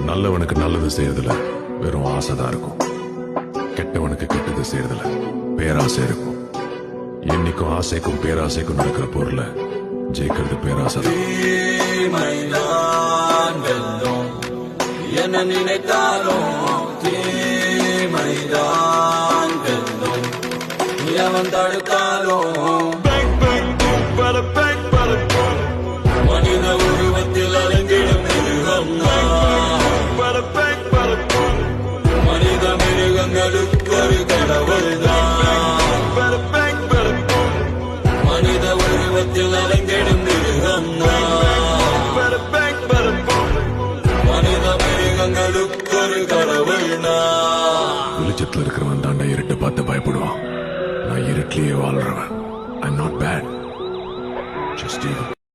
நல்லவனுக்கு நல்லது செய்யறதுல வெறும் ஆசைதான் இருக்கும். கெட்டவனுக்கு கெட்டது செய்யறதுல பேராசை இருக்கும். என்னைக்கும் ஆசைக்கும் பேராசைக்கும் நடக்கிற பொருளை ஜெயிக்கிறது பேராசை. என்ன நினைத்தாலும் தீமைதான் வெல்லும். எவன் தடுத்தாலும் மனித உருவத்தில் அலங்கிடும் மிருகம். மனித மிருகங்களுக்கு ஒரு கடவுள் தான். மனித உருவத்தில் அலங்கிடும் மிருகம். மனித மிருகங்களுக்கு ஒரு கடவுள் தான். வெளிச்சத்துல இருக்கிறவன் தாண்டா இருட்டை பார்த்து பயப்படுவான். நான் இருட்டிலேயே வாழ்றவன்.